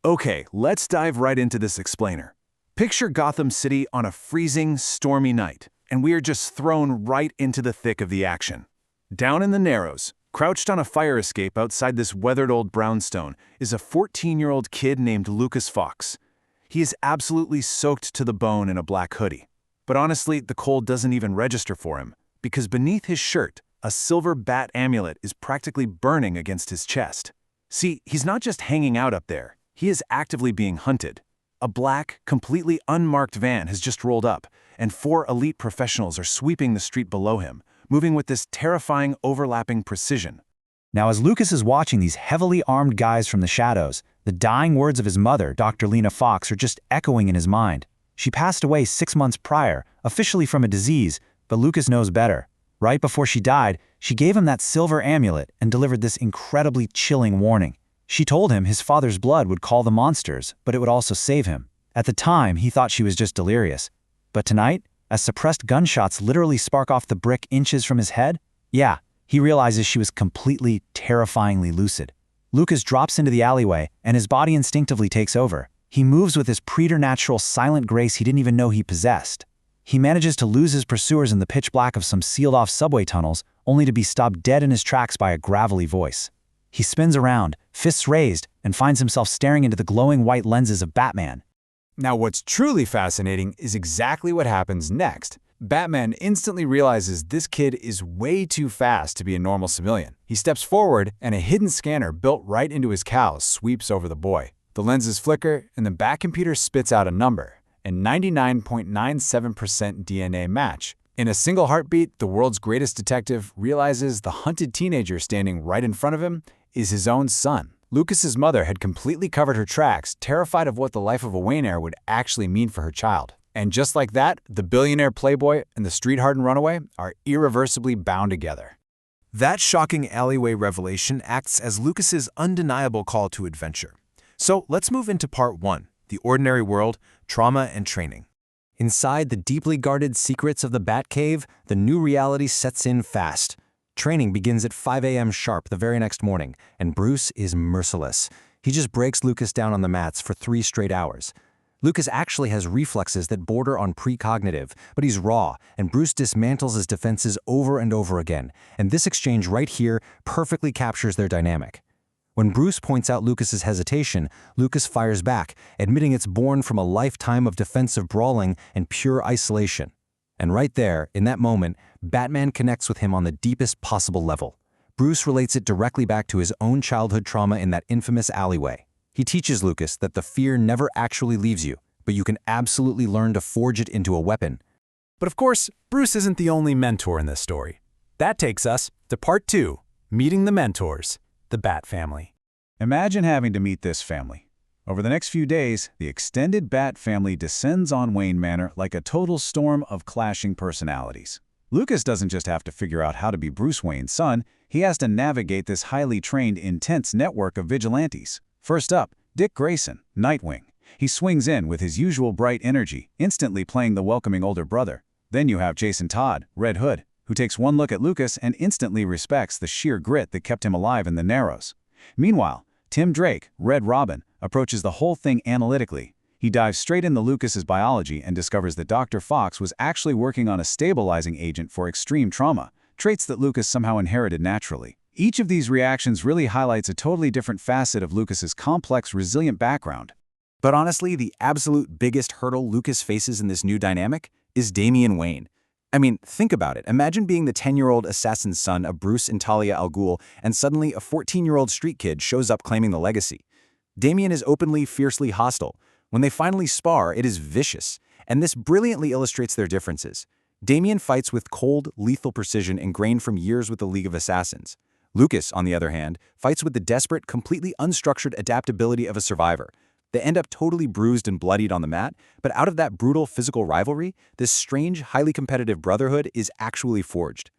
Okay, let's dive right into this explainer. Picture Gotham City on a freezing, stormy night, and we are just thrown right into the thick of the action. Down in the Narrows, crouched on a fire escape outside this weathered old brownstone, is a 14-year-old kid named Lucas Fox. He is absolutely soaked to the bone in a black hoodie. But honestly, the cold doesn't even register for him, because beneath his shirt, a silver bat amulet is practically burning against his chest. See, he's not just hanging out up there. He is actively being hunted. A black, completely unmarked van has just rolled up, and 4 elite professionals are sweeping the street below him, moving with this terrifying, overlapping precision. Now, as Lucas is watching these heavily armed guys from the shadows, the dying words of his mother, Dr. Lena Fox, are just echoing in his mind. She passed away 6 months prior, officially from a disease, but Lucas knows better. Right before she died, she gave him that silver amulet and delivered this incredibly chilling warning. She told him his father's blood would call the monsters, but it would also save him. At the time, he thought she was just delirious. But tonight, as suppressed gunshots literally spark off the brick inches from his head, he realizes she was completely, terrifyingly lucid. Lucas drops into the alleyway, and his body instinctively takes over. He moves with this preternatural, silent grace he didn't even know he possessed. He manages to lose his pursuers in the pitch black of some sealed-off subway tunnels, only to be stopped dead in his tracks by a gravelly voice. He spins around, fists raised, and finds himself staring into the glowing white lenses of Batman. Now, what's truly fascinating is exactly what happens next. Batman instantly realizes this kid is way too fast to be a normal civilian. He steps forward, and a hidden scanner built right into his cowl sweeps over the boy. The lenses flicker, and the Batcomputer spits out a number, a 99.97% DNA match. In a single heartbeat, the world's greatest detective realizes the hunted teenager standing right in front of him is his own son. Lucas's mother had completely covered her tracks, terrified of what the life of a Wayne heir would actually mean for her child. And just like that, the billionaire playboy and the street-hardened runaway are irreversibly bound together. That shocking alleyway revelation acts as Lucas's undeniable call to adventure. So let's move into part 1, the ordinary world, trauma and training. Inside the deeply guarded secrets of the Batcave, the new reality sets in fast. Training begins at 5 a.m. sharp the very next morning, and Bruce is merciless. He just breaks Lucas down on the mats for 3 straight hours. Lucas actually has reflexes that border on precognitive, but he's raw, and Bruce dismantles his defenses over and over again, and this exchange right here perfectly captures their dynamic. When Bruce points out Lucas's hesitation, Lucas fires back, admitting it's born from a lifetime of defensive brawling and pure isolation. And right there, in that moment, Batman connects with him on the deepest possible level. Bruce relates it directly back to his own childhood trauma in that infamous alleyway. He teaches Lucas that the fear never actually leaves you, but you can absolutely learn to forge it into a weapon. But of course, Bruce isn't the only mentor in this story. That takes us to part 2, meeting the mentors, the Bat family. Imagine having to meet this family. Over the next few days, the extended Bat family descends on Wayne Manor like a total storm of clashing personalities. Lucas doesn't just have to figure out how to be Bruce Wayne's son, he has to navigate this highly trained, intense network of vigilantes. First up, Dick Grayson, Nightwing. He swings in with his usual bright energy, instantly playing the welcoming older brother. Then you have Jason Todd, Red Hood, who takes one look at Lucas and instantly respects the sheer grit that kept him alive in the Narrows. Meanwhile, Tim Drake, Red Robin, approaches the whole thing analytically. He dives straight into Lucas's biology and discovers that Dr. Fox was actually working on a stabilizing agent for extreme trauma, traits that Lucas somehow inherited naturally. Each of these reactions really highlights a totally different facet of Lucas's complex, resilient background. But honestly, the absolute biggest hurdle Lucas faces in this new dynamic is Damian Wayne. I mean, think about it. Imagine being the 10-year-old assassin's son of Bruce and Talia al Ghul, and suddenly a 14-year-old street kid shows up claiming the legacy. Damian is openly, fiercely hostile. When they finally spar, it is vicious, and this brilliantly illustrates their differences. Damian fights with cold, lethal precision ingrained from years with the League of Assassins. Lucas, on the other hand, fights with the desperate, completely unstructured adaptability of a survivor. They end up totally bruised and bloodied on the mat, but out of that brutal physical rivalry, this strange, highly competitive brotherhood is actually forged.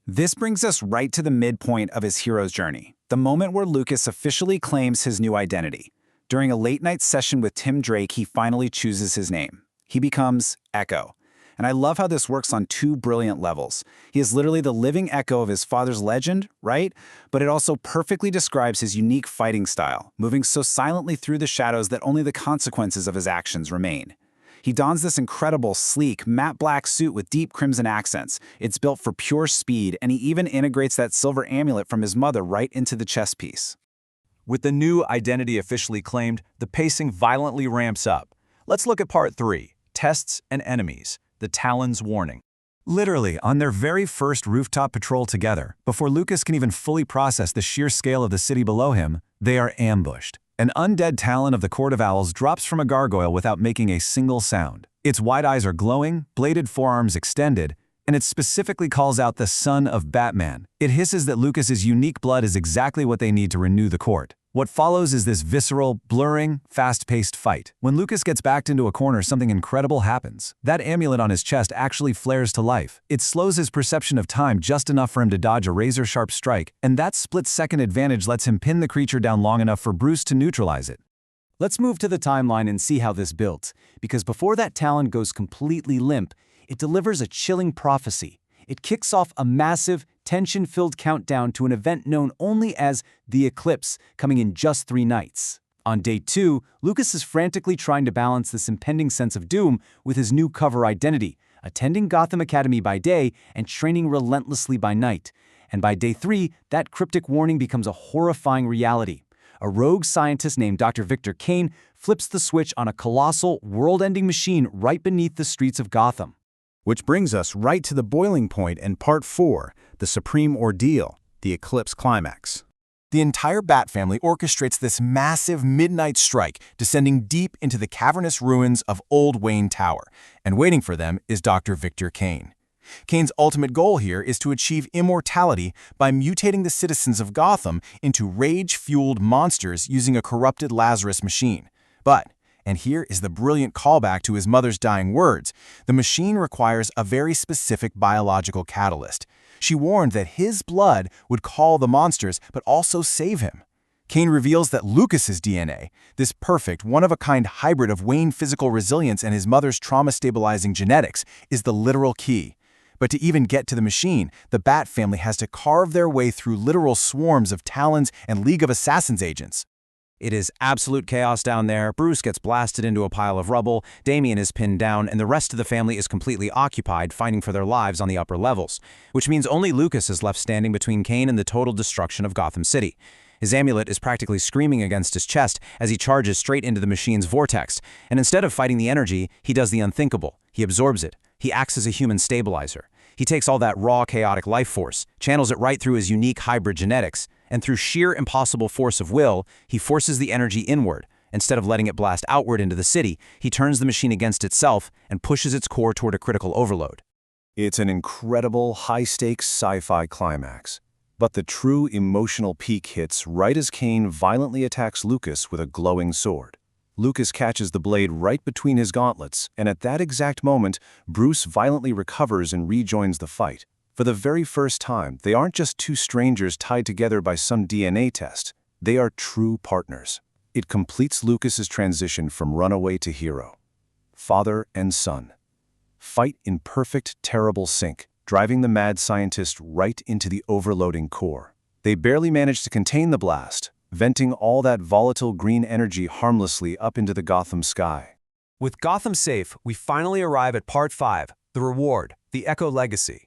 This brings us right to the midpoint of his hero's journey, the moment where Lucas officially claims his new identity. During a late-night session with Tim Drake, he finally chooses his name. He becomes Echo. And I love how this works on two brilliant levels. He is literally the living echo of his father's legend, right? But it also perfectly describes his unique fighting style, moving so silently through the shadows that only the consequences of his actions remain. He dons this incredible, sleek, matte black suit with deep crimson accents. It's built for pure speed, and he even integrates that silver amulet from his mother right into the chest piece. With the new identity officially claimed, the pacing violently ramps up. Let's look at Part 3, Tests and Enemies, the Talon's Warning. Literally, on their very first rooftop patrol together, before Lucas can even fully process the sheer scale of the city below him, they are ambushed. An undead Talon of the Court of Owls drops from a gargoyle without making a single sound. Its wide eyes are glowing, bladed forearms extended, and it specifically calls out the son of Batman. It hisses that Lucas's unique blood is exactly what they need to renew the court. What follows is this visceral, blurring, fast-paced fight. When Lucas gets backed into a corner, something incredible happens. That amulet on his chest actually flares to life. It slows his perception of time just enough for him to dodge a razor-sharp strike, and that split-second advantage lets him pin the creature down long enough for Bruce to neutralize it. Let's move to the timeline and see how this builds, because before that Talon goes completely limp, it delivers a chilling prophecy. It kicks off a massive, tension-filled countdown to an event known only as the Eclipse, coming in just 3 nights. On day 2, Lucas is frantically trying to balance this impending sense of doom with his new cover identity, attending Gotham Academy by day and training relentlessly by night. And by day 3, that cryptic warning becomes a horrifying reality. A rogue scientist named Dr. Victor Kane flips the switch on a colossal, world-ending machine right beneath the streets of Gotham. Which brings us right to the boiling point in Part 4, the supreme ordeal, the Eclipse climax. The entire Bat family orchestrates this massive midnight strike, descending deep into the cavernous ruins of Old Wayne Tower, and waiting for them is Dr. Victor Kane. Kane's ultimate goal here is to achieve immortality by mutating the citizens of Gotham into rage-fueled monsters using a corrupted Lazarus machine. But, and here is the brilliant callback to his mother's dying words, the machine requires a very specific biological catalyst. She warned that his blood would call the monsters, but also save him. Kane reveals that Lucas's DNA, this perfect, one-of-a-kind hybrid of Wayne physical resilience and his mother's trauma-stabilizing genetics, is the literal key. But to even get to the machine, the Bat family has to carve their way through literal swarms of Talons and League of Assassins agents. It is absolute chaos down there. Bruce gets blasted into a pile of rubble, Damian is pinned down, and the rest of the family is completely occupied fighting for their lives on the upper levels, which means only Lucas is left standing between Kane and the total destruction of Gotham City. His amulet is practically screaming against his chest as he charges straight into the machine's vortex, and instead of fighting the energy, he does the unthinkable. He absorbs it. He acts as a human stabilizer. He takes all that raw, chaotic life force, channels it right through his unique hybrid genetics, and through sheer impossible force of will, he forces the energy inward. Instead of letting it blast outward into the city, he turns the machine against itself and pushes its core toward a critical overload. It's an incredible, high-stakes sci-fi climax. But the true emotional peak hits right as Kane violently attacks Lucas with a glowing sword. Lucas catches the blade right between his gauntlets, and at that exact moment, Bruce violently recovers and rejoins the fight. For the very first time, they aren't just two strangers tied together by some DNA test. They are true partners. It completes Lucas's transition from runaway to hero. Father and son. Fight in perfect, terrible sync, driving the mad scientist right into the overloading core. They barely manage to contain the blast, venting all that volatile green energy harmlessly up into the Gotham sky. With Gotham safe, we finally arrive at Part 5, the reward, the Echo Legacy.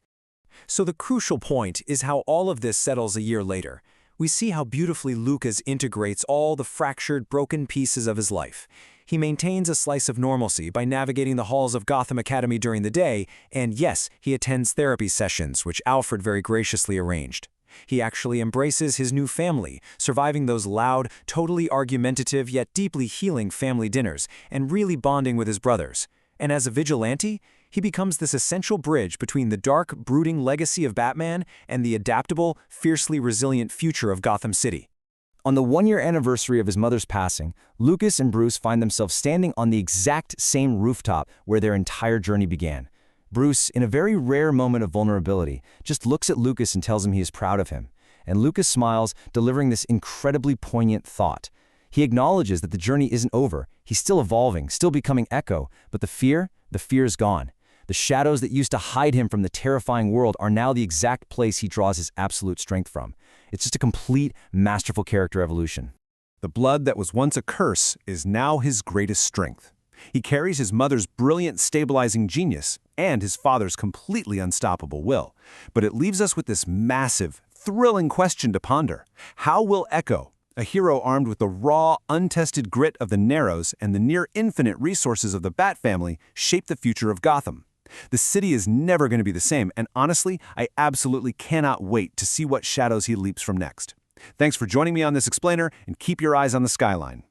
So the crucial point is how all of this settles a year later. We see how beautifully Lucas integrates all the fractured, broken pieces of his life. He maintains a slice of normalcy by navigating the halls of Gotham Academy during the day, and yes, he attends therapy sessions, which Alfred very graciously arranged. He actually embraces his new family, surviving those loud, totally argumentative yet deeply healing family dinners, and really bonding with his brothers. And as a vigilante, he becomes this essential bridge between the dark, brooding legacy of Batman and the adaptable, fiercely resilient future of Gotham City. On the one-year anniversary of his mother's passing, Lucas and Bruce find themselves standing on the exact same rooftop where their entire journey began. Bruce, in a very rare moment of vulnerability, just looks at Lucas and tells him he is proud of him. And Lucas smiles, delivering this incredibly poignant thought. He acknowledges that the journey isn't over. He's still evolving, still becoming Echo, but the fear is gone. The shadows that used to hide him from the terrifying world are now the exact place he draws his absolute strength from. It's just a complete, masterful character evolution. The blood that was once a curse is now his greatest strength. He carries his mother's brilliant stabilizing genius and his father's completely unstoppable will. But it leaves us with this massive, thrilling question to ponder. How will Echo, a hero armed with the raw, untested grit of the Narrows and the near-infinite resources of the Bat family, shape the future of Gotham? The city is never going to be the same, and honestly, I absolutely cannot wait to see what shadows he leaps from next. Thanks for joining me on this explainer, and keep your eyes on the skyline.